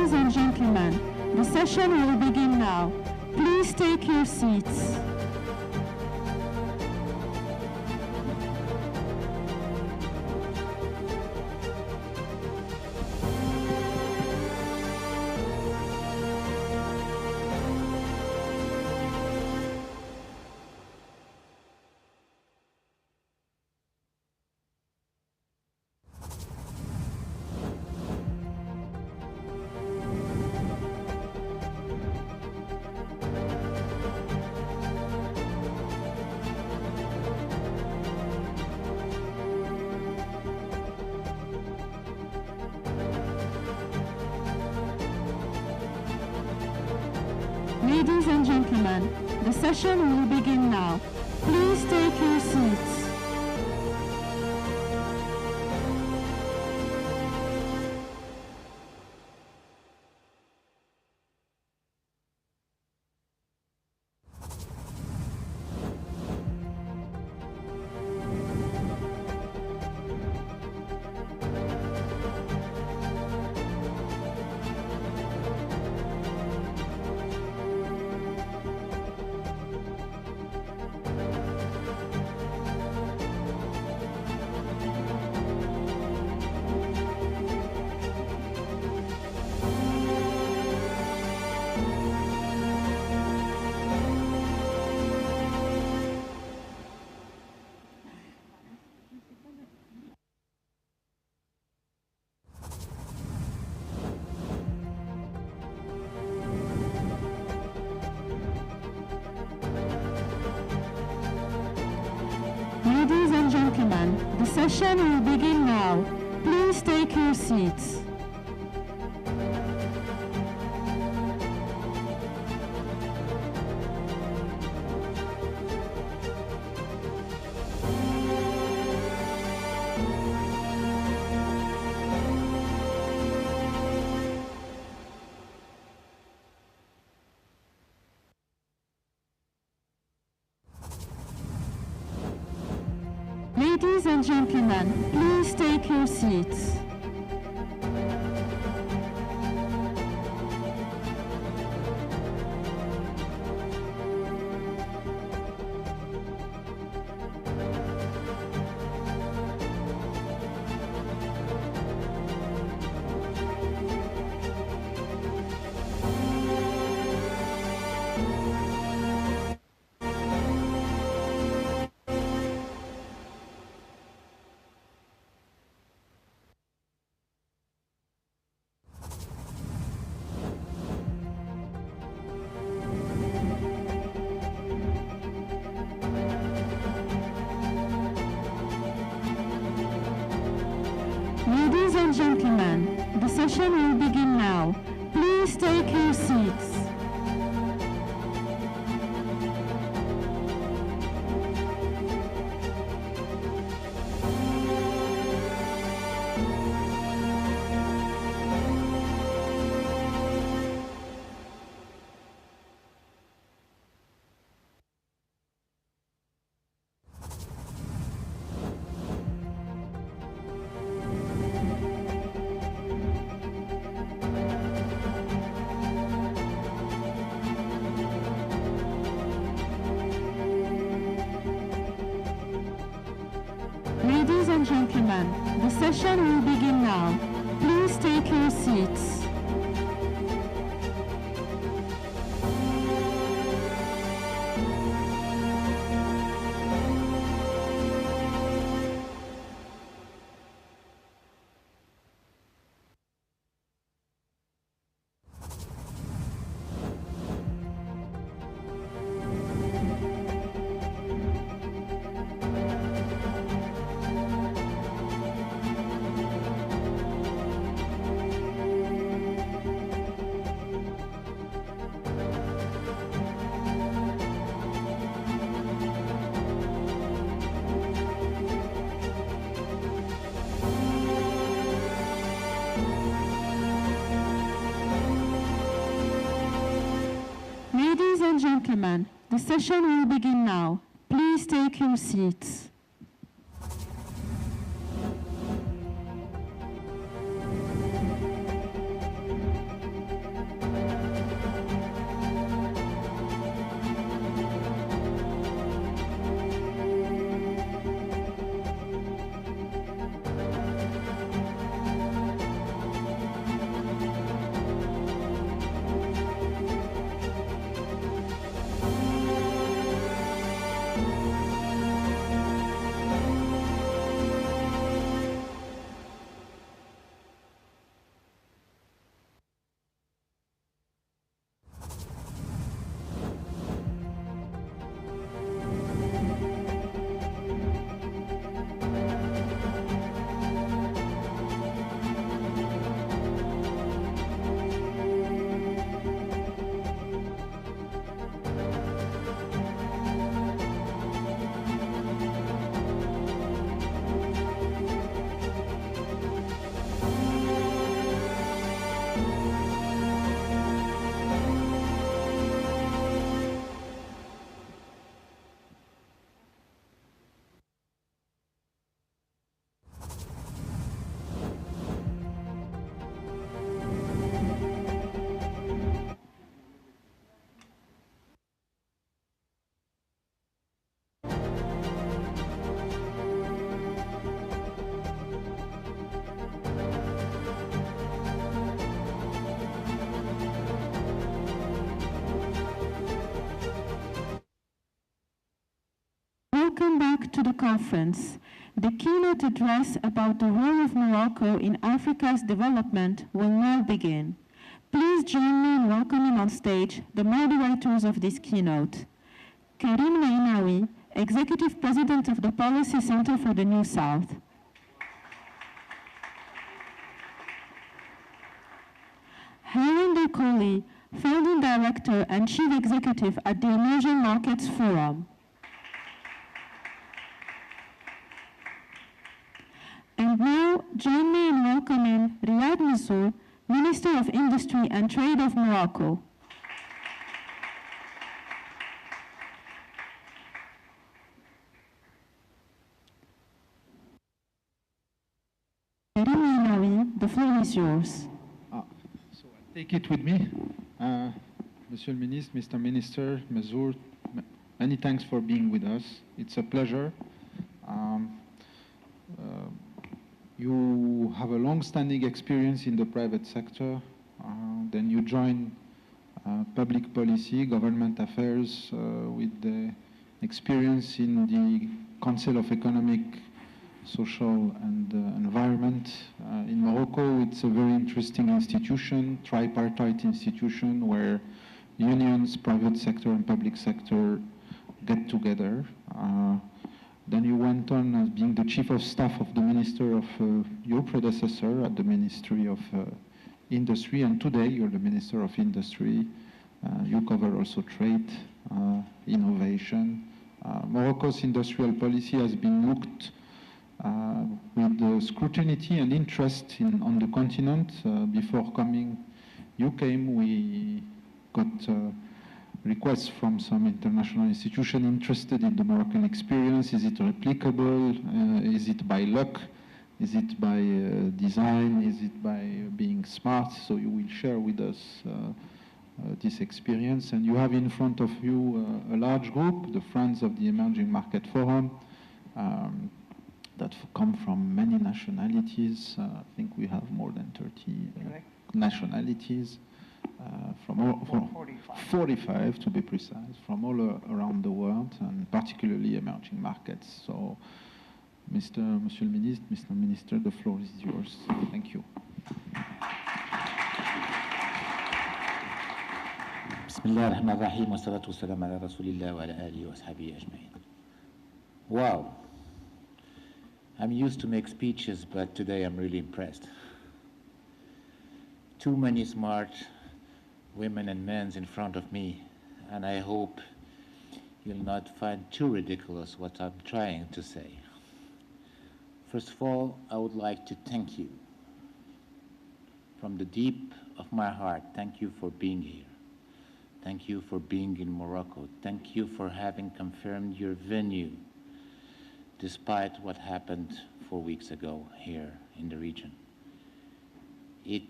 Ladies and gentlemen, the session will begin now. Please take your seats. Ladies and gentlemen, the session will begin now. Please take your seats. Ladies and gentlemen, the session will begin now. Please take your seats. Ladies and gentlemen, please take your seats. Ladies and gentlemen, the session will begin now. Please take your seats. Ladies and gentlemen, the session will begin now. Please take your seats. Ladies and gentlemen, the session will begin now. Please take your seats. conference. The keynote address about the role of Morocco in Africa's development will now begin. Please join me in welcoming on stage the moderators of this keynote. Karim Aynaoui, Executive President of the Policy Center for the New South. Harinder Kohli, Founding Director and Chief Executive at the Emerging Markets Forum. And now, join me in welcoming Ryad Mezzour, Minister of Industry and Trade of Morocco. Karim Aynaoui, the floor is yours. So I'll take it with me. Monsieur le Ministre, Mr. Minister, Mezzour, many thanks for being with us. It's a pleasure. You have a long-standing experience in the private sector. Then you join public policy, government affairs with the experience in the Council of Economic, Social and Environment. In Morocco, it's a very interesting institution, tripartite institution where unions, private sector and public sector get together. Then you went on as being the chief of staff of the minister of your predecessor at the Ministry of Industry, and today you're the Minister of Industry. You cover also trade, innovation. Morocco's industrial policy has been looked with scrutiny and interest on the continent. Before coming, you came, we got requests from some international institution interested in the Moroccan experience. Is it replicable? Is it by luck? Is it by design? Is it by being smart? So you will share with us this experience. And you have in front of you a large group, the Friends of the Emerging Market Forum, that come from many nationalities. I think we have more than 30 nationalities. From 45 to be precise, from all around the world, and particularly emerging markets. So, Monsieur le Ministre, Mr. Minister, the floor is yours. Thank you. Bismillah ar-Rahman ar-Rahim, wa salatu wa salam ala Rasulillah wa ala alihi wa ashabihi ajma'in. Wow. I'm used to make speeches, but today I'm really impressed. Too many smart women and men in front of me, and I hope you'll not find too ridiculous what I'm trying to say. First of all, I would like to thank you from the deep of my heart. Thank you for being here. Thank you for being in Morocco. Thank you for having confirmed your venue despite what happened 4 weeks ago here in the region. It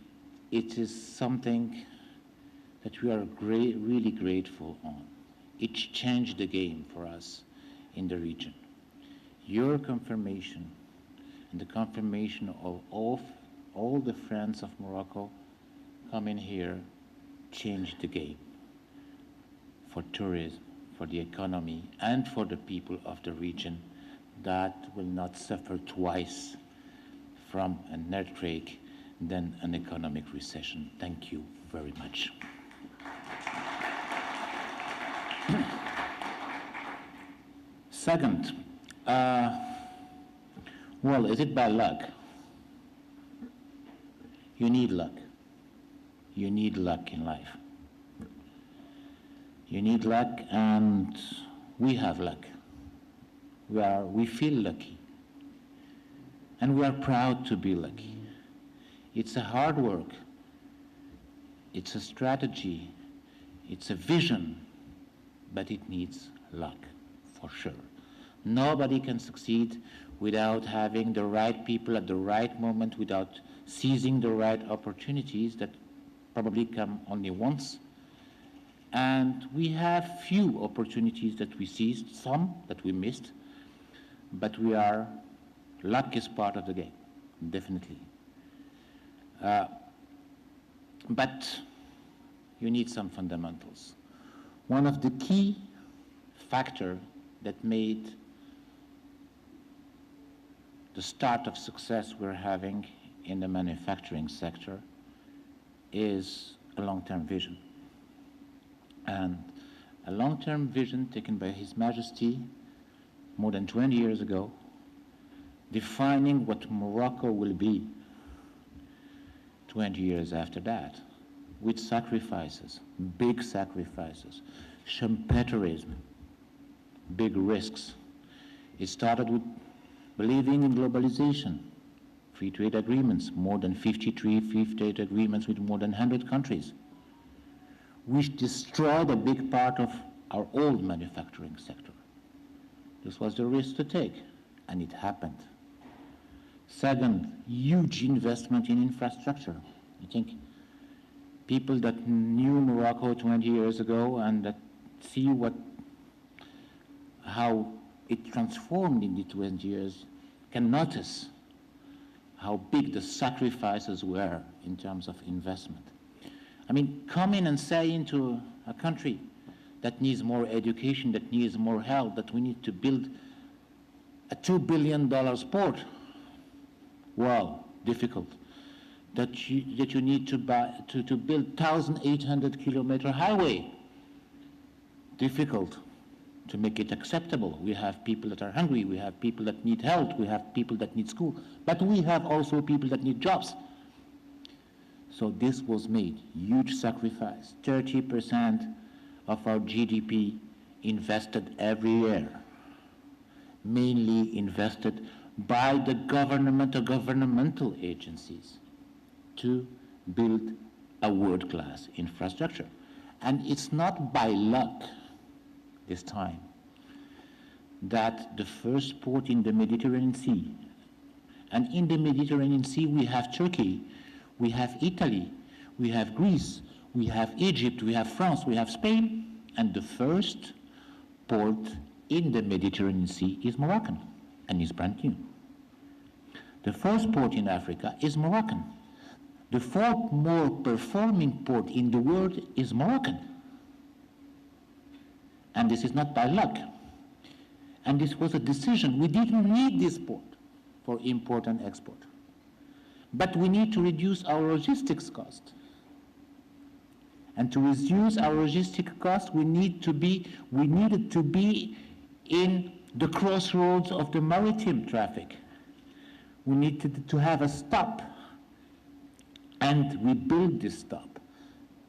is something that we are really grateful on. It changed the game for us in the region. Your confirmation and the confirmation of all the friends of Morocco coming here changed the game for tourism, for the economy, and for the people of the region that will not suffer twice from an earthquake than an economic recession. Thank you very much. Second, well, is it by luck? You need luck. You need luck in life. You need luck, and we have luck. We feel lucky, and we are proud to be lucky. It's a hard work. It's a strategy. It's a vision, but it needs luck, for sure. Nobody can succeed without having the right people at the right moment, without seizing the right opportunities that probably come only once. And we have few opportunities that we seized, some that we missed, but luck is part of the game, definitely. But you need some fundamentals. One of the key factors that made the start of success we're having in the manufacturing sector is a long-term vision. And a long-term vision taken by His Majesty more than 20 years ago, defining what Morocco will be 20 years after that, with sacrifices, big sacrifices, Schumpeterism, big risks. It started with believing in globalization, free trade agreements, more than 53 free trade agreements with more than 100 countries, which destroyed a big part of our old manufacturing sector. This was the risk to take, and it happened. Second, huge investment in infrastructure. I think people that knew Morocco 20 years ago and that see how it transformed in the 20 years can notice how big the sacrifices were in terms of investment. I mean, coming and saying to a country that needs more education, that needs more health, that we need to build a $2 billion port, wow, difficult. That you need to build 1,800 kilometer highway, difficult to make it acceptable. We have people that are hungry, we have people that need health, we have people that need school, but we have also people that need jobs. So this was made, huge sacrifice, 30% of our GDP invested every year, mainly invested by the government or governmental agencies to build a world-class infrastructure. And it's not by luck this time that the first port in the Mediterranean Sea, and in the Mediterranean Sea we have Turkey, we have Italy, we have Greece, we have Egypt, we have France, we have Spain, and the first port in the Mediterranean Sea is Moroccan, and is brand new. The first port in Africa is Moroccan. The fourth more performing port in the world is Moroccan. And this is not by luck. And this was a decision. We didn't need this port for import and export. But we need to reduce our logistics cost. And to reduce our logistics cost, we needed to be in the crossroads of the maritime traffic. We needed to have a stop. And we built this stop,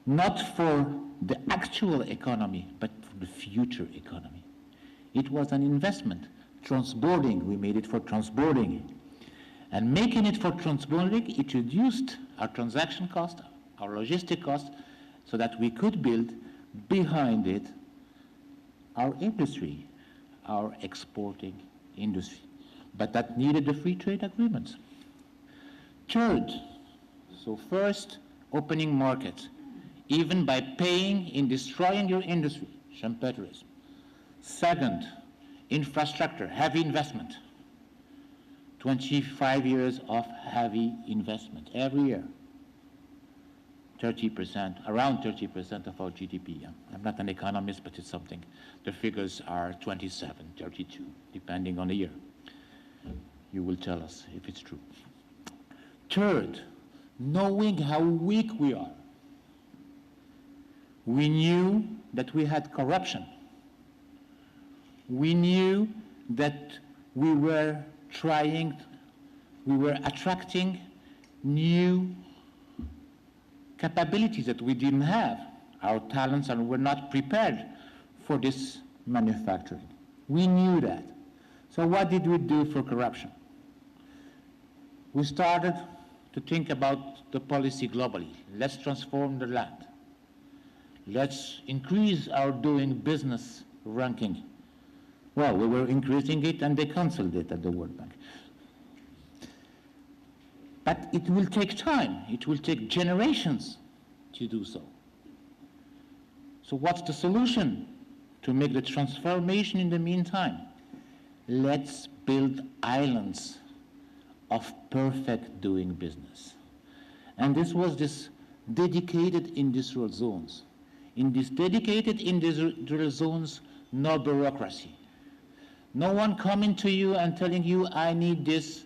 not for the actual economy, but for the future economy. It was an investment. Transborder, we made it for transborder. And making it for transborder, it reduced our transaction cost, our logistic cost, so that we could build behind it our industry, our exporting industry. But that needed the free trade agreements. Third, so first, opening markets, even by paying in destroying your industry, Schumpeterism. Second, infrastructure, heavy investment. 25 years of heavy investment every year. 30%, around 30% of our GDP. I'm not an economist, but it's something. The figures are 27, 32, depending on the year. You will tell us if it's true. Third, knowing how weak we are. We knew that we had corruption. We knew that we were attracting new capabilities that we didn't have. Our talents were not prepared for this manufacturing. We knew that. So what did we do for corruption? We started to think about the policy globally. Let's transform the land. Let's increase our doing business ranking. Well, we were increasing it and they canceled it at the World Bank. But it will take time. It will take generations to do so. So what's the solution to make the transformation in the meantime? Let's build islands of perfect doing business. And this was this dedicated industrial zones. In these dedicated industrial zones, no bureaucracy. No one coming to you and telling you, I need this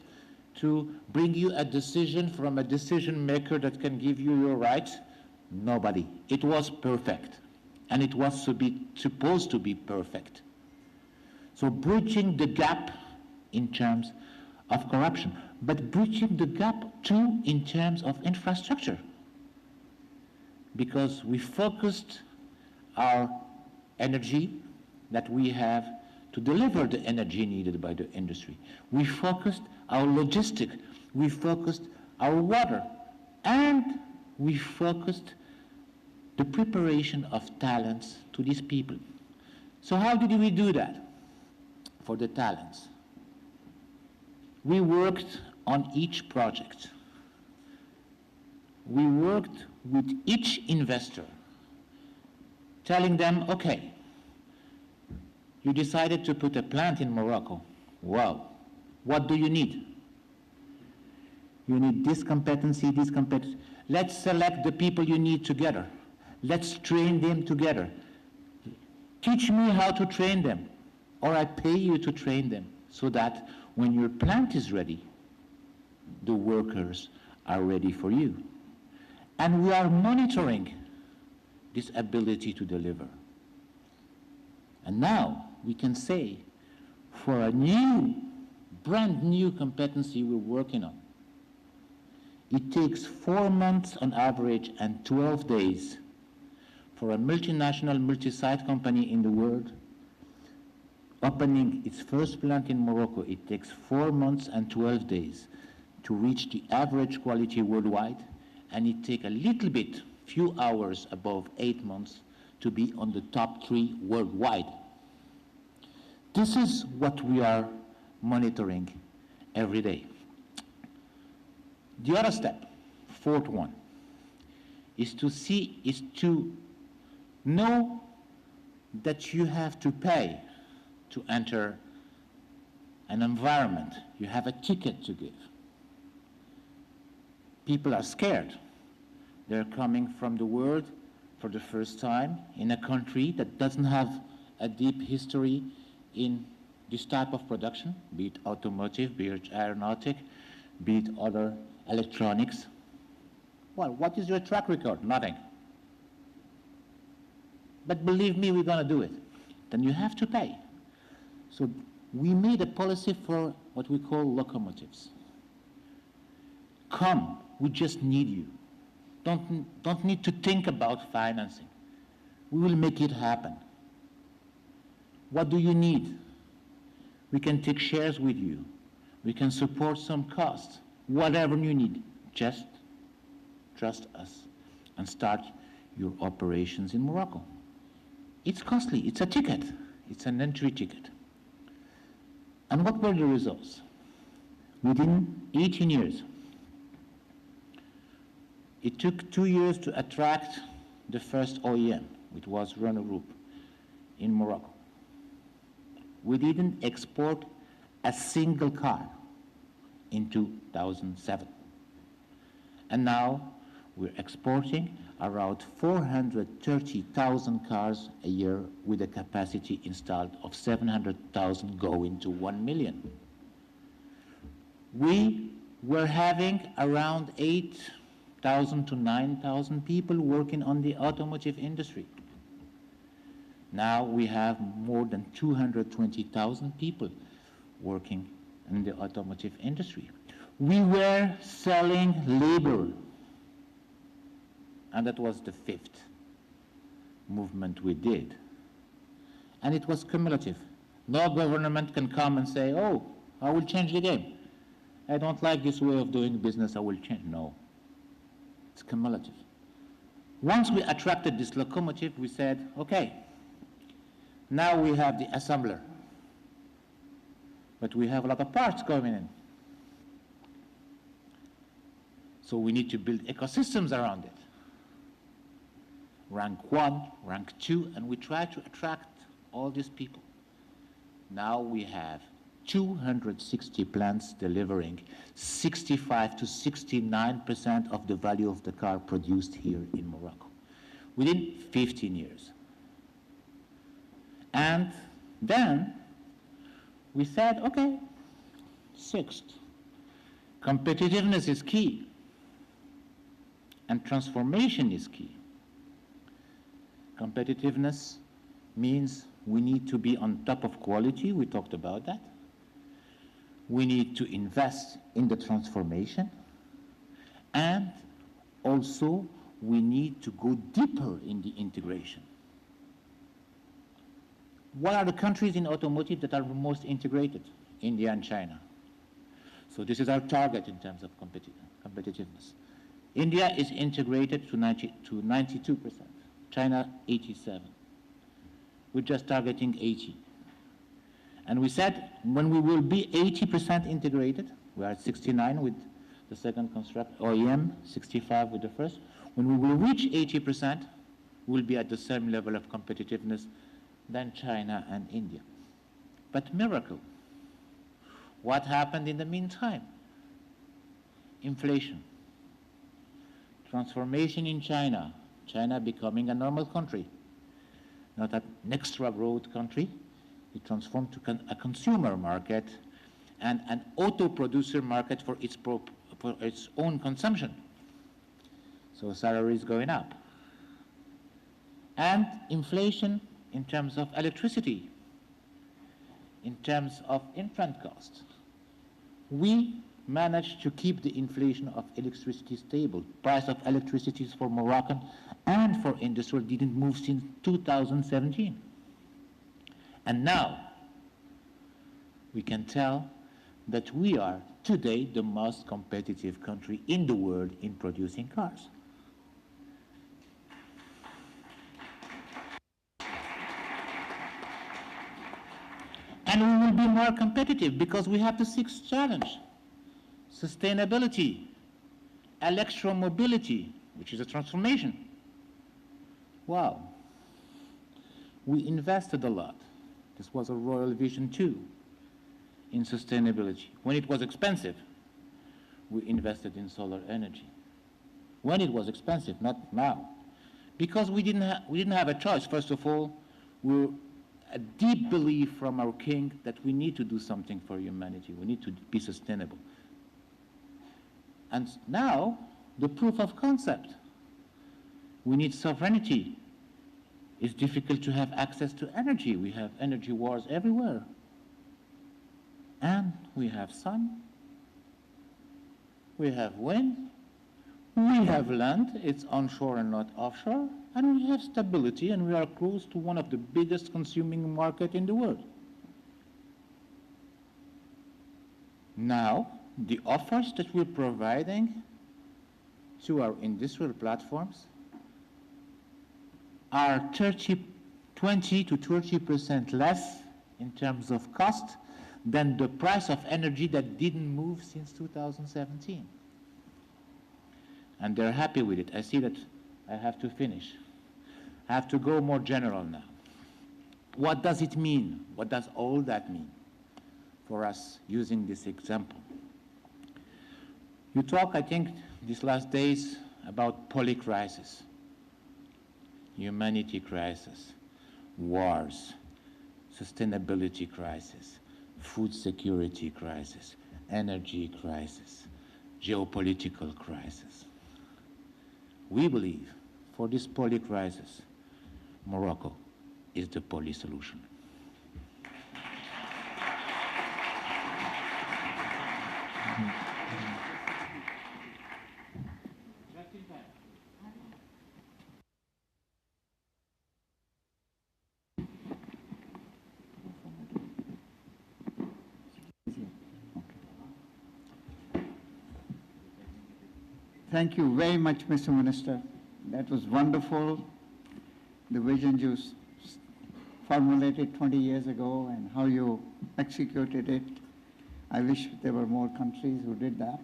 to bring you a decision from a decision maker that can give you your rights? Nobody. It was perfect. And it was supposed to be perfect. So bridging the gap in terms of corruption, but bridging the gap too in terms of infrastructure. Because we focused our energy that we have to deliver the energy needed by the industry. We focused our logistics, we focused our water, and we focused the preparation of talents to these people. So how did we do that for the talents? We worked on each project. We worked with each investor, telling them, okay, you decided to put a plant in Morocco. Wow, what do you need? You need this competency, this competency. Let's select the people you need together. Let's train them together. Teach me how to train them, or I pay you to train them, so that when your plant is ready, the workers are ready for you. And we are monitoring this ability to deliver. And now we can say, for a new, brand new competency we're working on, it takes 4 months on average and 12 days for a multinational, multi-site company in the world opening its first plant in Morocco. It takes 4 months and 12 days to reach the average quality worldwide, and it takes a little bit, few hours above 8 months to be on the top 3 worldwide. This is what we are monitoring every day. The other step, fourth one, is to know that you have to pay to enter an environment. You have a ticket to give. People are scared. They're coming from the world for the first time in a country that doesn't have a deep history in this type of production, be it automotive, be it aeronautic, be it other electronics. Well, what is your track record? Nothing. But believe me, we're going to do it. Then you have to pay. So we made a policy for what we call locomotives. Come, we just need you. Don't need to think about financing. We will make it happen. What do you need? We can take shares with you. We can support some costs. Whatever you need, just trust us and start your operations in Morocco. It's costly, it's a ticket. It's an entry ticket. And what were the results? Within 18 years, it took 2 years to attract the first OEM, which was Renault Group, in Morocco. We didn't export a single car in 2007. And now we're exporting around 430,000 cars a year with a capacity installed of 700,000 going to 1 million. We were having around 8,000 to 9,000 people working on the automotive industry. Now we have more than 220,000 people working in the automotive industry. We were selling labor, and that was the fifth movement we did. And it was cumulative. No government can come and say, oh, I will change the game. I don't like this way of doing business, I will change. No, it's cumulative. Once we attracted this locomotive, we said, okay, now we have the assembler, but we have a lot of parts coming in. So we need to build ecosystems around it. Rank 1, rank 2, and we try to attract all these people. Now we have 260 plants delivering 65 to 69% of the value of the car produced here in Morocco within 15 years. And then we said, okay, sixth, Competitiveness is key, and transformation is key. Competitiveness means we need to be on top of quality. We talked about that. We need to invest in the transformation, and also we need to go deeper in the integration. What are the countries in automotive that are the most integrated? India and China. So this is our target in terms of competitiveness. India is integrated to 92%, China 87%. We're just targeting 80%. And we said when we will be 80% integrated, we are at 69 with the second construct, OEM, 65 with the first. When we will reach 80%, we'll be at the same level of competitiveness than China and India. But miracle, what happened in the meantime? Inflation. Transformation in China, China becoming a normal country, not an extra growth country. It transformed to a consumer market and an auto producer market for its own consumption. So salaries going up. And inflation in terms of electricity, in terms of infant costs. We managed to keep the inflation of electricity stable. Price of electricity for Moroccan and for industrial didn't move since 2017. And now we can tell that we are today the most competitive country in the world in producing cars. And we will be more competitive because we have the sixth challenge: sustainability, electromobility, which is a transformation. Wow. We invested a lot. This was a royal vision too, in sustainability. When it was expensive, we invested in solar energy. When it was expensive, not now. Because we didn't have a choice. First of all, we're a deep belief from our king that we need to do something for humanity. We need to be sustainable. And now, the proof of concept. We need sovereignty. It's difficult to have access to energy. We have energy wars everywhere. And we have sun. We have wind. We have land. It's onshore and not offshore. And we have stability, and we are close to one of the biggest consuming markets in the world. Now, the offers that we're providing to our industrial platforms are 20 to 30% less in terms of cost than the price of energy that didn't move since 2017. And they're happy with it. I see that I have to finish. I have to go more general now. What does it mean? What does all that mean for us using this example? You talk, I think, these last days about polycrisis, humanity crisis, wars, sustainability crisis, food security crisis, energy crisis, geopolitical crisis. We believe for this polycrisis, Morocco is the poly solution. Thank you very much, Mr. Minister. That was wonderful. The vision you formulated 20 years ago and how you executed it. I wish there were more countries who did that.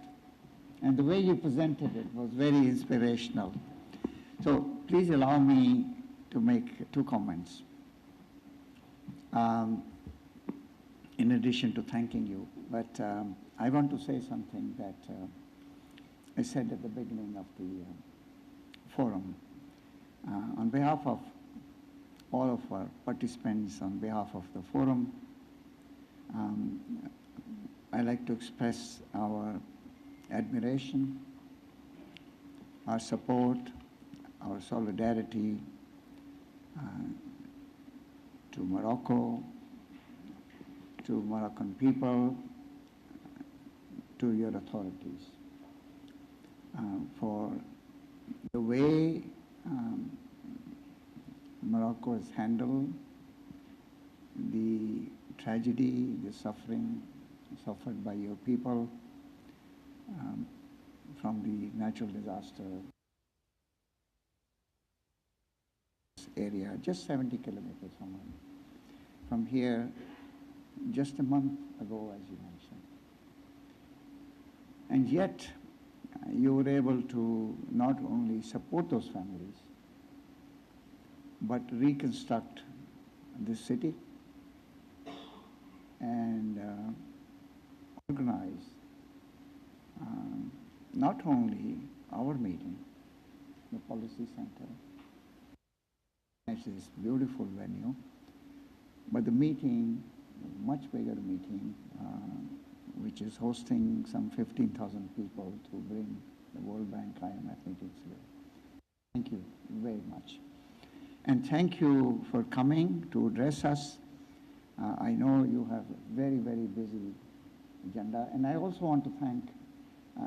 And the way you presented it was very inspirational. So please allow me to make two comments. In addition to thanking you, but I want to say something that I said at the beginning of the forum. On behalf of all of our participants, on behalf of the forum, I'd like to express our admiration, our support, our solidarity to Morocco, to Moroccan people, to your authorities for the way Morocco has handled the tragedy, the suffering suffered by your people from the natural disaster area, just 70 kilometers from here, just a month ago, as you mentioned. And yet, you were able to not only support those families, but reconstruct this city and organize not only our meeting, the Policy Center, it's this beautiful venue, but the meeting, much bigger meeting, which is hosting some 15,000 people to bring the World Bank IMF meetings here. Thank you very much. And thank you for coming to address us. I know you have a very, very busy agenda. And I also want to thank,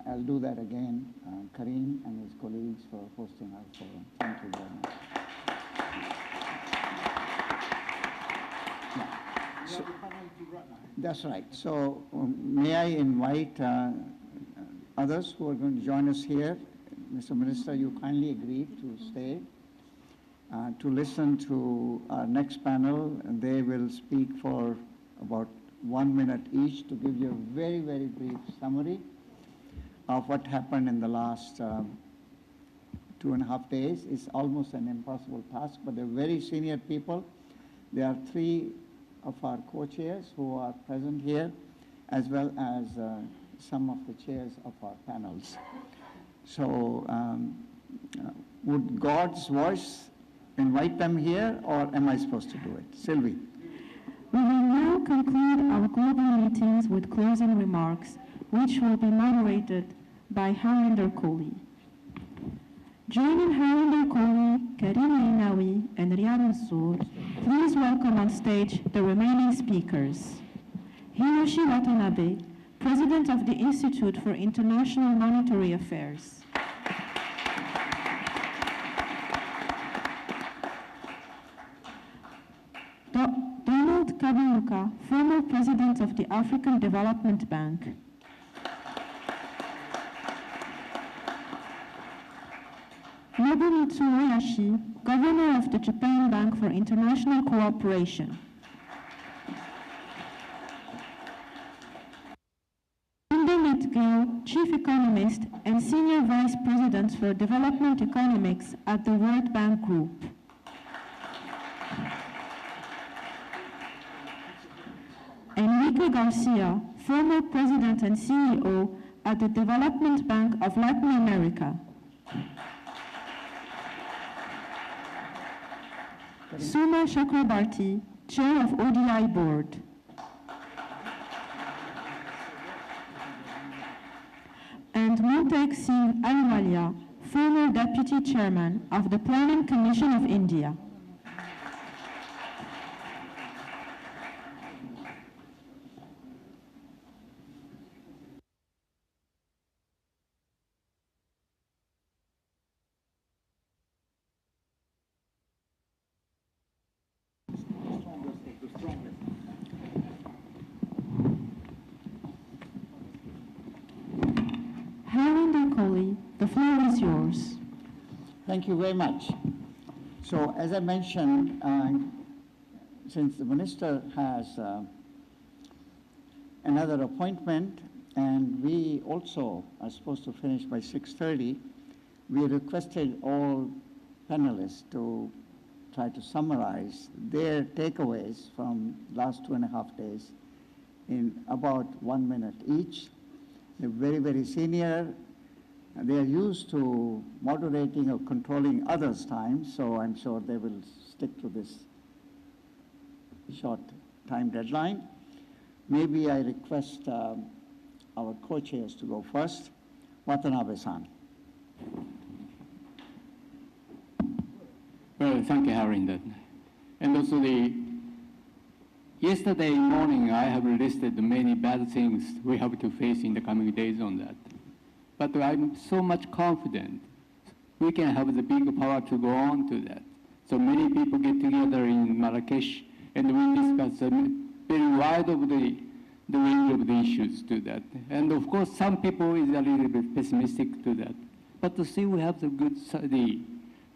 I'll do that again, Karim and his colleagues for hosting our forum. Thank you very much. So, that's right. So may I invite others who are going to join us here. Mr. Minister, you kindly agreed to stay to listen to our next panel, and they will speak for about 1 minute each to give you a very, very brief summary of what happened in the last 2.5 days. It's almost an impossible task, but they're very senior people. There are 3 of our co-chairs who are present here, as well as some of the chairs of our panels. So would God's voice invite them here, or am I supposed to do it? Sylvie. We will now conclude our global meetings with closing remarks, which will be moderated by Harinder Kohli. Joining Harinder Kohli, Karim Aynaoui, and Ryad Mezzour, please welcome on stage the remaining speakers. Hiroshi Watanabe, President of the Institute for International Monetary Affairs. Kaberuka, former President of the African Development Bank. Nobumitsu Hayashi, Governor of the Japan Bank for International Cooperation. Indermit Gill, Chief Economist and Senior Vice President for Development Economics at the World Bank Group. Enrique Garcia, former President and CEO at the Development Bank of Latin America. Suma Chakrabarti, Chair of ODI Board. And Montek Singh Ahluwalia, former Deputy Chairman of the Planning Commission of India. The floor is yours. Thank you very much. So, as I mentioned, since the minister has another appointment, and we also are supposed to finish by 6:30, we requested all panelists to try to summarize their takeaways from last 2.5 days in about 1 minute each. They're very, very senior. They are used to moderating or controlling others' time, so I'm sure they will stick to this short time deadline. Maybe I request our co-chairs to go first. Watanabe-san. Well, thank you, Harinder. And also yesterday morning, I have listed many bad things we have to face in the coming days on that. But I'm so much confident we can have the big power to go on to that. So many people get together in Marrakesh and we discuss a very wide of the range of the issues to that. And of course, some people is a little bit pessimistic to that. But to see we have the good,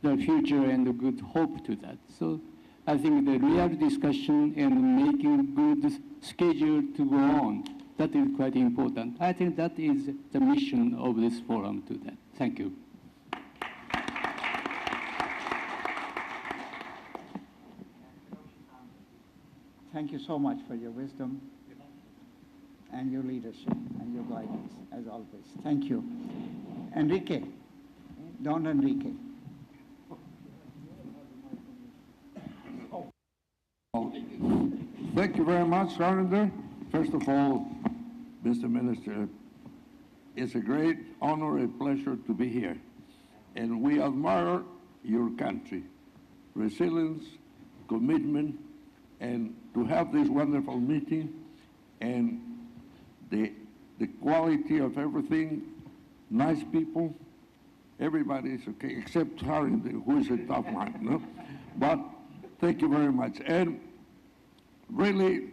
the future and the good hope to that. So I think the real discussion and making good schedule to go on, that is quite important. I think that is the mission of this forum to that. Thank you. Thank you so much for your wisdom and your leadership and your guidance, as always. Thank you. Enrique, Don Enrique. Thank you very much, Harinder. First of all, Mr. Minister, it's a great honor and pleasure to be here. And we admire your country, resilience, commitment, and to have this wonderful meeting and the quality of everything, nice people, everybody is okay, except Harinder, who is a tough one, no? But thank you very much. And really,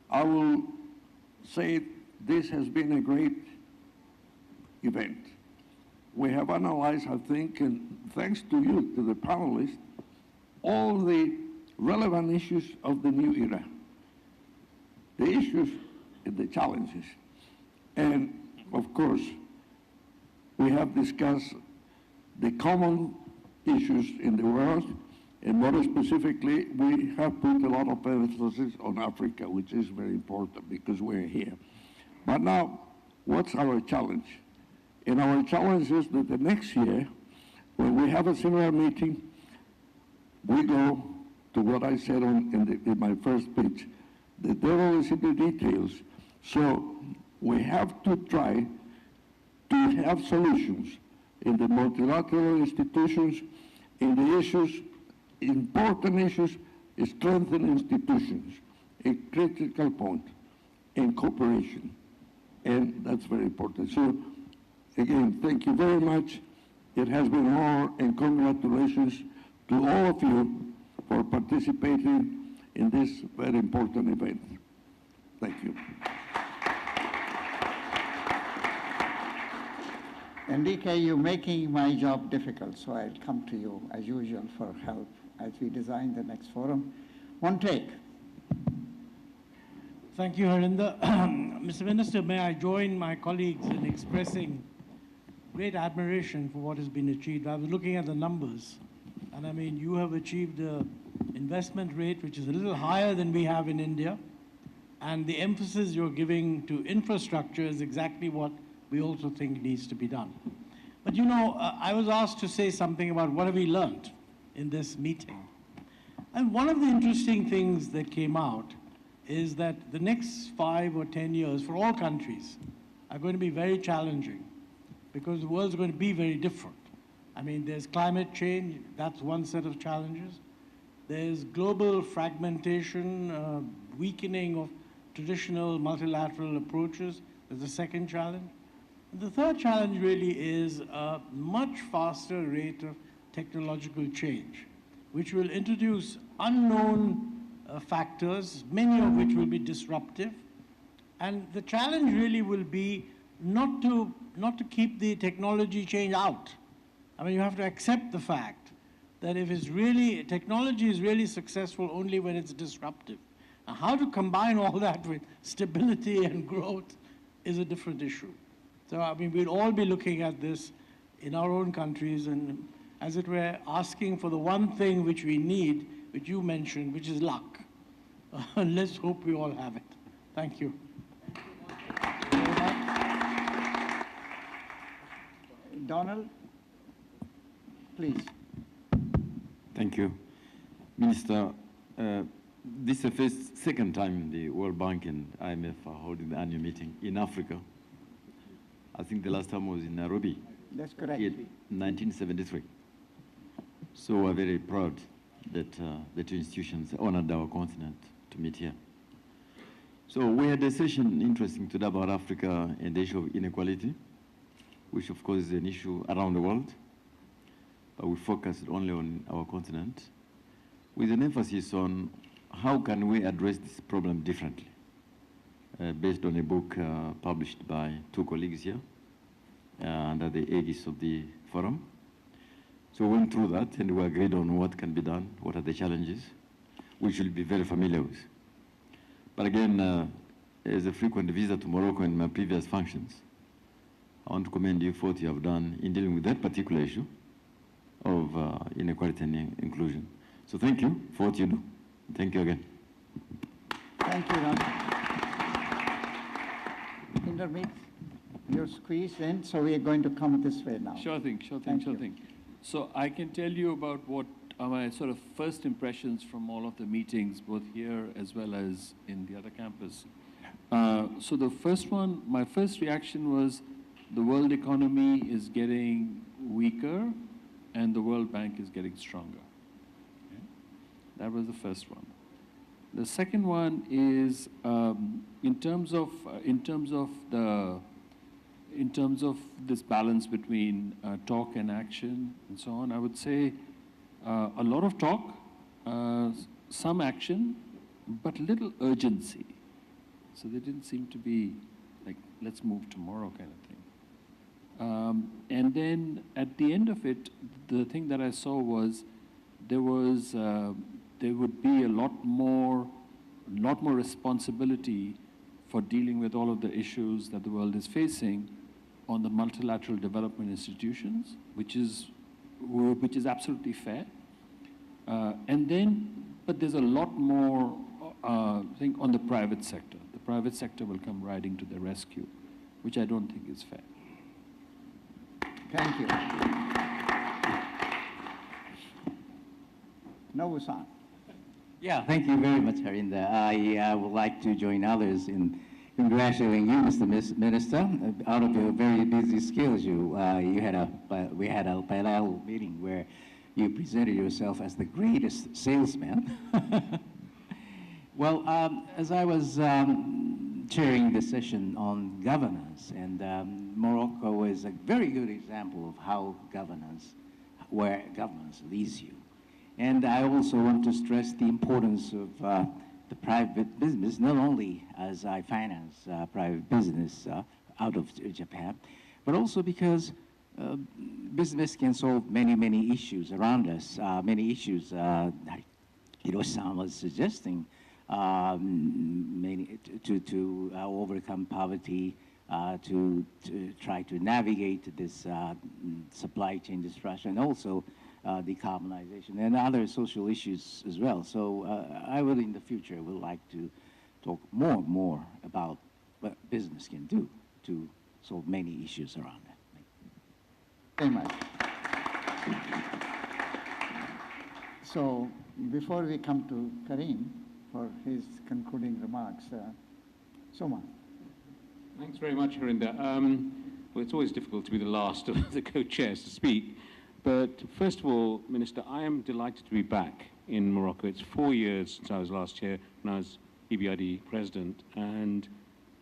I will say this has been a great event. We have analyzed, I think, and thanks to you, to the panelists, all the relevant issues of the new era, the issues and the challenges. And of course, we have discussed the common issues in the world, and more specifically, we have put a lot of emphasis on Africa, which is very important because we're here. But now, what's our challenge? And our challenge is that the next year, when we have a similar meeting, we go to what I said in my first speech. The devil is in the details. So we have to try to have solutions in the multilateral institutions, in the issues, important issues, strengthen institutions, a critical point in cooperation. And that's very important. So again, thank you very much. It has been an honor, and congratulations to all of you for participating in this very important event. Thank you. Enrique, you're making my job difficult, so I'll come to you, as usual, for help as we design the next forum. Montek. Thank you, Harinder. Mr. Minister, may I join my colleagues in expressing great admiration for what has been achieved. I was looking at the numbers, and I mean, you have achieved an investment rate which is a little higher than we have in India, and the emphasis you're giving to infrastructure is exactly what we also think needs to be done. But you know, I was asked to say something about what have we learned in this meeting. And one of the interesting things that came out is that the next 5 or 10 years for all countries are going to be very challenging because the world's going to be very different. I mean, there's climate change, that's one set of challenges. There's global fragmentation, weakening of traditional multilateral approaches. There's a second challenge. The third challenge really is a much faster rate of technological change, which will introduce unknown factors, many of which will be disruptive. And the challenge really will be not to keep the technology change out. I mean, you have to accept the fact that if it's really, technology is really successful only when it's disruptive. Now, how to combine all that with stability and growth is a different issue. So, I mean, we'll all be looking at this in our own countries and, as it were, asking for the one thing which we need, which you mentioned, which is luck. Let's hope we all have it. Thank you. Donald, please. Thank you. Minister, this is the second time the World Bank and IMF are holding the annual meeting in Africa. I think the last time was in Nairobi. That's correct. In 1973. So we're very proud that the two institutions honored our continent to meet here. So we had a session interesting today about Africa and the issue of inequality, which of course is an issue around the world, but we focused only on our continent, with an emphasis on how can we address this problem differently, based on a book published by two colleagues here, under the aegis of the forum. So we went through that and we agreed on what can be done, what are the challenges, which you'll be very familiar with. But again, as a frequent visitor to Morocco in my previous functions, I want to commend you for what you have done in dealing with that particular issue of inequality and inclusion. So thank you for what you do. Thank you again. Thank you, Ron. Indermit, you're squeezed in, so we are going to come this way now. Sure thing. Thank you. So I can tell you about what are my sort of first impressions from all of the meetings, both here as well as in the other campus. So the first one, my first reaction was the world economy is getting weaker and the World Bank is getting stronger. Okay? That was the first one. The second one is in terms of this balance between talk and action and so on, I would say a lot of talk, some action, but little urgency. So there didn't seem to be like, let's move tomorrow kind of thing. And then at the end of it, the thing that I saw was there would be a lot more responsibility for dealing with all of the issues that the world is facing on the multilateral development institutions, which is absolutely fair. But there's a lot more thing on the private sector. The private sector will come riding to the rescue, which I don't think is fair. Thank you. Nobu-san. Yeah, thank you very much, Harinder. I would like to join others in congratulating you, Mr. Minister. Out of your very busy schedule, we had a parallel meeting where you presented yourself as the greatest salesman. Well, as I was chairing the session on governance, and Morocco is a very good example of how where governance leads you. And I also want to stress the importance of the private business, not only as I finance private business out of Japan, but also because business can solve many, many issues around us, many issues Hiroshi-san was suggesting, to overcome poverty, to try to navigate this supply chain disruption, and also decarbonization and other social issues as well. So I will, in the future, would like to talk more and more about what business can do to solve many issues around it. Very much. So before we come to Karim for his concluding remarks, Suma. Thanks very much, Harinder. Well, it's always difficult to be the last of the co-chairs to speak. But first of all, Minister, I am delighted to be back in Morocco. It's 4 years since I was last here when I was EBRD president. And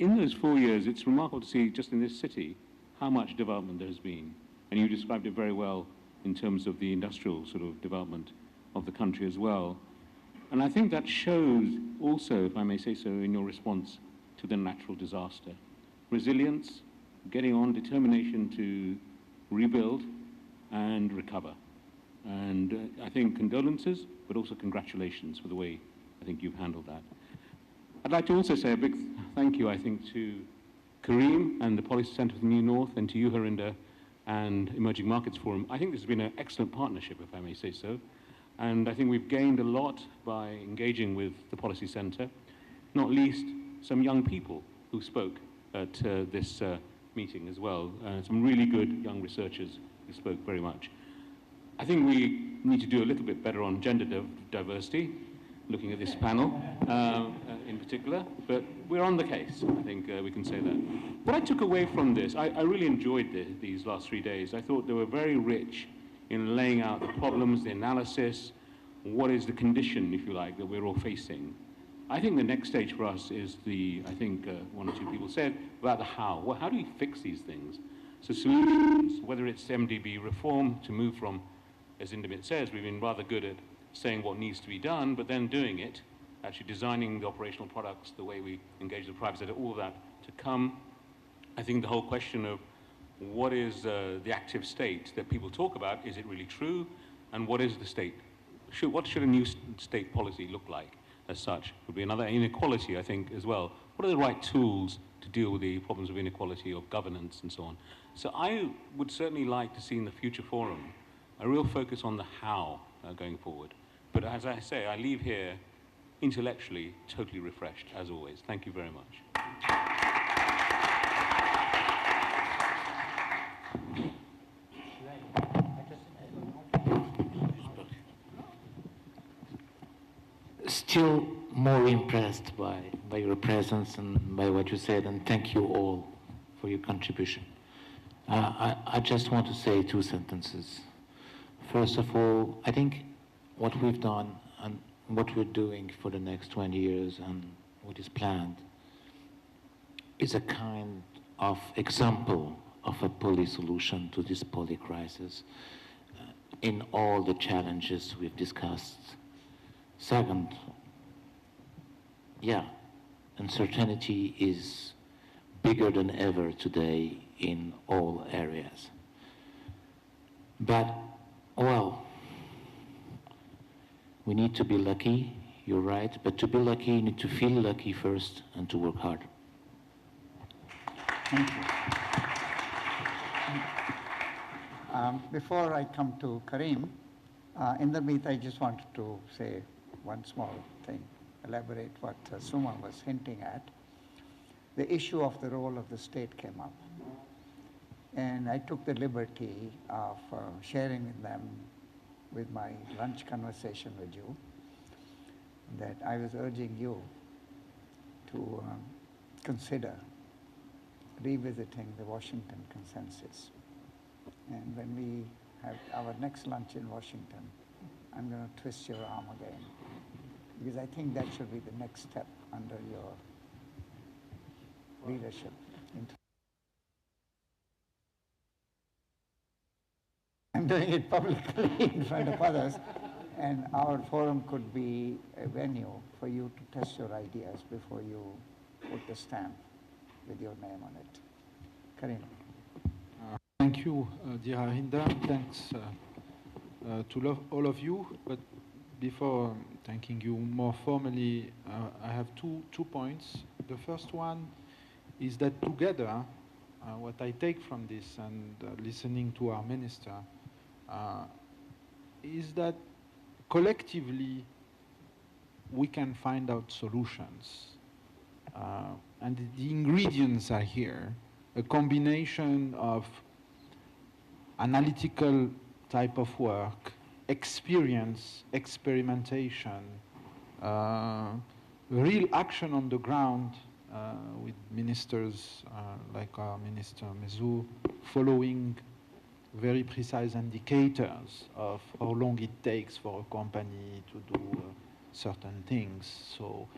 in those 4 years, it's remarkable to see just in this city how much development there has been. And you described it very well in terms of the industrial sort of development of the country as well. And I think that shows also, if I may say so, in your response to the natural disaster. Resilience, getting on, determination to rebuild and recover. And I think condolences, but also congratulations for the way I think you've handled that. I'd like to also say a big thank you, I think, to Karim and the Policy Center for the New North, and to you, Harinder, and Emerging Markets Forum. I think this has been an excellent partnership, if I may say so. And I think we've gained a lot by engaging with the Policy Center, not least some young people who spoke at this meeting as well. Some really good young researchers who spoke very much. I think we need to do a little bit better on gender diversity, looking at this panel. in particular, but we're on the case. I think we can say that. What I took away from this, I really enjoyed these last 3 days. I thought they were very rich in laying out the problems, the analysis, what is the condition, if you like, that we're all facing. I think the next stage for us is I think one or two people said, about the how. Well, how do we fix these things? So solutions, whether it's MDB reform to move from, as Indermit says, we've been rather good at saying what needs to be done, but then doing it, actually designing the operational products, the way we engage the private sector, all of that to come. I think the whole question of what is the active state that people talk about, is it really true? And what is the state? What should a new state policy look like as such? Would be another inequality, I think, as well. What are the right tools to deal with the problems of inequality, of governance, and so on? So I would certainly like to see in the future forum a real focus on the how going forward. But as I say, I leave here intellectually totally refreshed, as always. Thank you very much. Still more impressed by your presence and by what you said, and thank you all for your contribution. I just want to say 2 sentences. First of all, I think what we've done and what we're doing for the next 20 years and what is planned is a kind of example of a poly solution to this poly crisis in all the challenges we've discussed. Second, yeah, uncertainty is bigger than ever today in all areas. But, well, we need to be lucky, you're right, but to be lucky, you need to feel lucky first and to work hard. Thank you. Before I come to Karim, Indermit, I just wanted to say one small thing, elaborate what Suma was hinting at. The issue of the role of the state came up. And I took the liberty of sharing with them, with my lunch conversation with you, that I was urging you to consider revisiting the Washington consensus. And when we have our next lunch in Washington, I'm going to twist your arm again, because I think that should be the next step under your leadership. I'm doing it publicly in front of others, and our forum could be a venue for you to test your ideas before you put the stamp with your name on it. Karim. Thank you, dear Harinder. Thanks to all of you. But before thanking you more formally, I have two points. The first one is that together, what I take from this and listening to our minister is that collectively we can find out solutions. And the ingredients are here, a combination of analytical type of work, experience, experimentation, real action on the ground with ministers like our minister Mezzour, following very precise indicators of how long it takes for a company to do certain things. So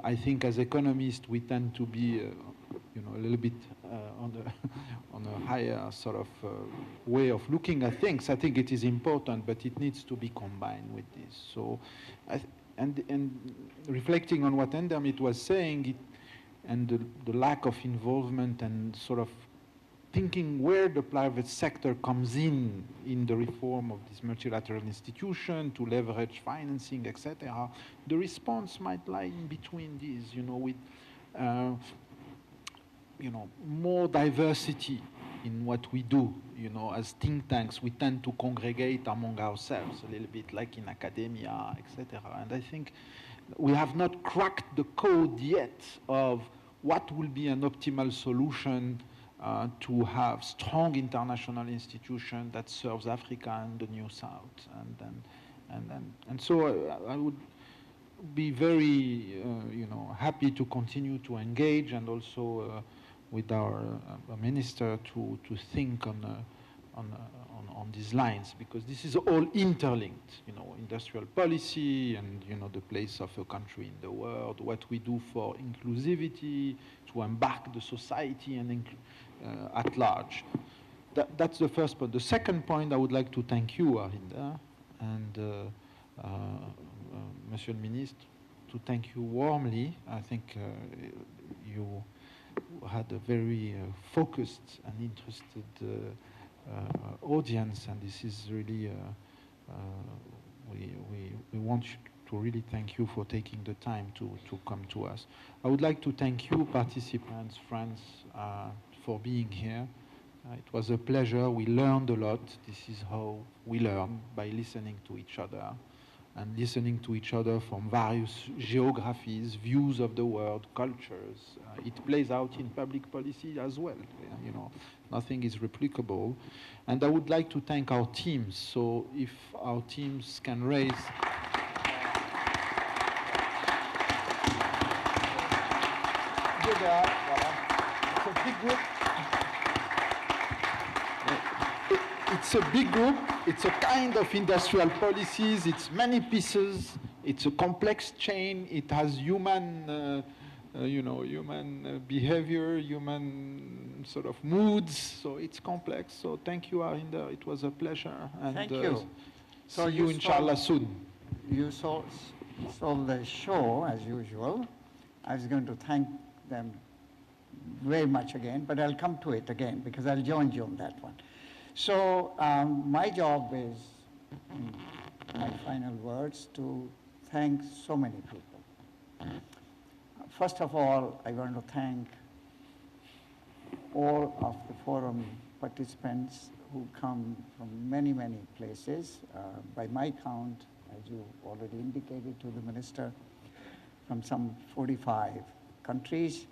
I think as economists we tend to be a little bit on a higher sort of way of looking at things. I think it is important, but it needs to be combined with this. So, and reflecting on what Endermit was saying, and the lack of involvement and sort of thinking where the private sector comes in the reform of this multilateral institution to leverage financing, etc. The response might lie in between these, with more diversity in what we do. As think tanks, we tend to congregate among ourselves a little bit, like in academia, etc. And I think we have not cracked the code yet of what will be an optimal solution to have strong international institution that serves Africa and the New South, and so I would be very, happy to continue to engage, and also with our minister to think on these lines, because this is all interlinked, industrial policy and, the place of a country in the world, what we do for inclusivity, to embark the society and at large. That's the first point. The second point, I would like to thank you, Harinder, and Monsieur le Ministre, to thank you warmly. I think you had a very focused and interested audience, and this is really, we want to really thank you for taking the time to come to us. I would like to thank you, participants, friends, for being here. It was a pleasure. We learned a lot. This is how we learn, by listening to each other, and listening to each other from various geographies, views of the world, cultures. It plays out in public policy as well. Nothing is replicable. And I would like to thank our teams. So if our teams can raise... Here they are. It's a big group. It's a big group. It's a kind of industrial policies. It's many pieces. It's a complex chain. It has human, human behavior, human sort of moods. So it's complex. So thank you, Harinder. It was a pleasure. And thank you. So see you, inshallah, soon. You saw the show, as usual. I was going to thank them very much again, but I'll come to it again, because I'll join you on that one. So my job is, in my final words, to thank so many people. First of all, I want to thank all of the forum participants who come from many, many places. By my count, as you already indicated to the minister, from some 45 countries.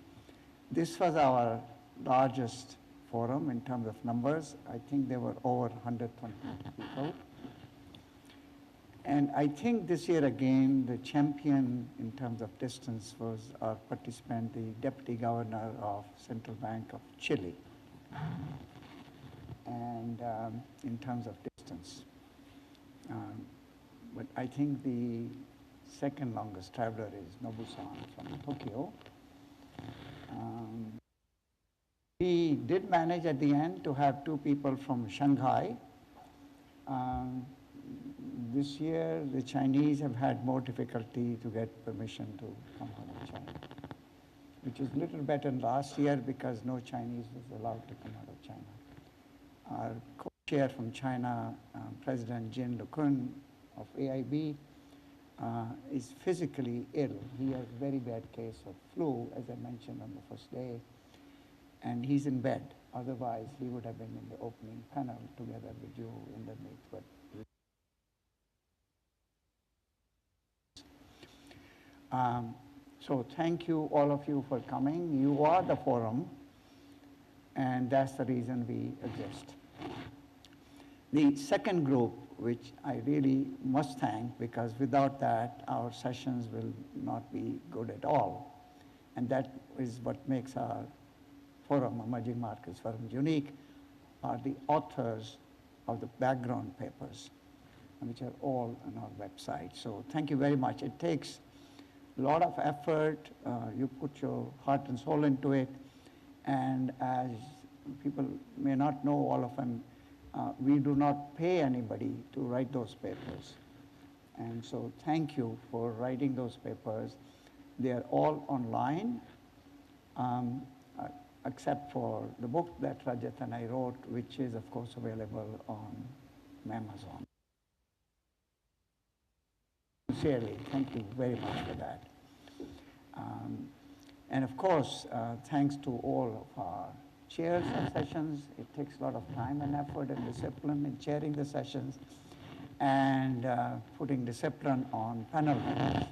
This was our largest forum in terms of numbers. I think there were over 120 people. And I think this year again, the champion in terms of distance was our participant, the Deputy Governor of Central Bank of Chile. And in terms of distance. But I think the second longest traveler is Nobumitsu from Tokyo. We did manage at the end to have 2 people from Shanghai. This year, the Chinese have had more difficulty to get permission to come out of China, which is a little better than last year because no Chinese was allowed to come out of China. Our co-chair from China, President Gill of AIB, is physically ill. He has a very bad case of flu, as I mentioned on the first day, and he's in bed. Otherwise, he would have been in the opening panel together with you, Indermit. But so thank you, all of you, for coming. You are the forum, and that's the reason we exist. The second group, which I really must thank, because without that, our sessions will not be good at all. And that is what makes our forum, Emerging Markets Forum, unique, are the authors of the background papers, which are all on our website. So thank you very much. It takes a lot of effort. You put your heart and soul into it. And as people may not know, all of them, we do not pay anybody to write those papers. And so thank you for writing those papers. They are all online, except for the book that Rajat and I wrote, which is, of course, available on Amazon. Sincerely, thank you very much for that. And of course, thanks to all of our chairs of sessions. It takes a lot of time and effort and discipline in chairing the sessions, and putting discipline on panel members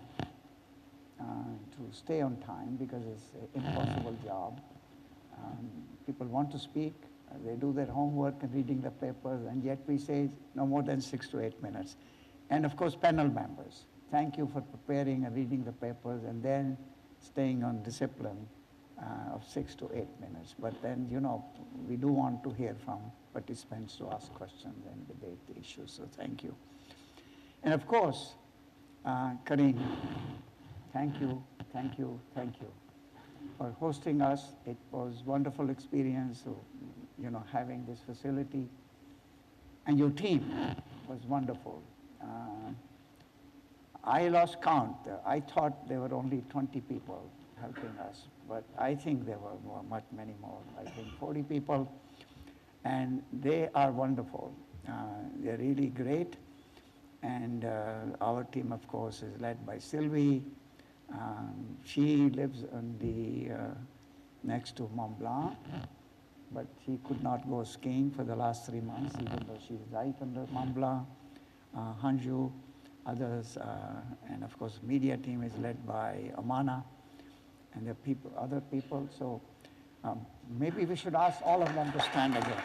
to stay on time, because it's an impossible job. People want to speak, they do their homework and reading the papers, and yet we say no more than 6 to 8 minutes. And of course, panel members. thank you for preparing and reading the papers and then staying on discipline of 6 to 8 minutes. But then, you know, we do want to hear from participants to ask questions and debate the issues, so thank you. And of course, Karim, thank you for hosting us. It was a wonderful experience, you know, having this facility. And your team was wonderful. I lost count. I thought there were only 20 people helping us, but I think there were many more. I think 40 people, and they are wonderful. They're really great. And our team, of course, is led by Sylvie. She lives on the next to Mont Blanc, but she could not go skiing for the last 3 months, even though she's right under Mont Blanc. Hanju, others, and of course, media team is led by Amana, and there are other people. So maybe we should ask all of them to stand again.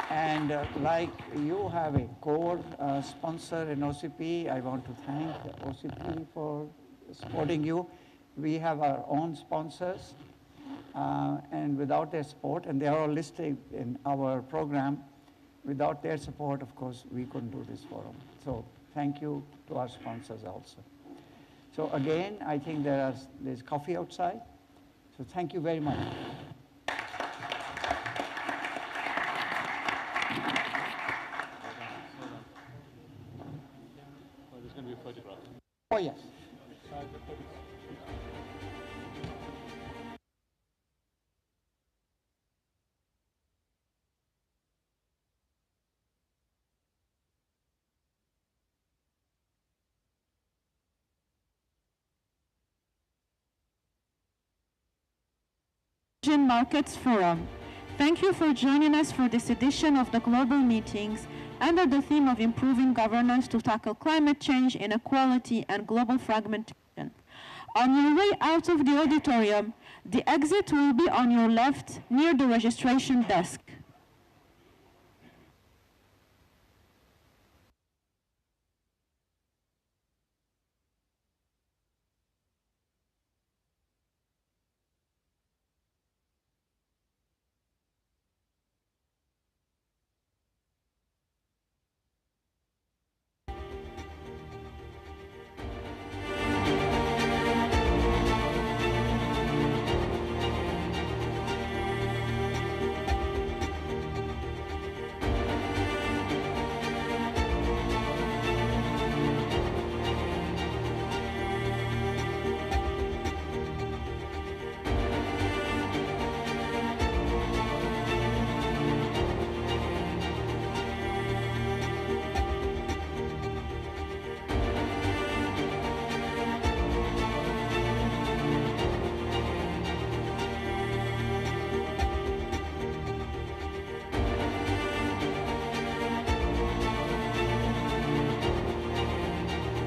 And like you have a core sponsor in OCP, I want to thank OCP for supporting you. We have our own sponsors, and without their support, and they are all listed in our program, without their support, of course, we couldn't do this forum. So thank you to our sponsors also. So again, I think there's coffee outside. So thank you very much. Oh, yes. Markets Forum. Thank you for joining us for this edition of the Global Meetings under the theme of improving governance to tackle climate change, inequality, and global fragmentation. On your way out of the auditorium, the exit will be on your left near the registration desk.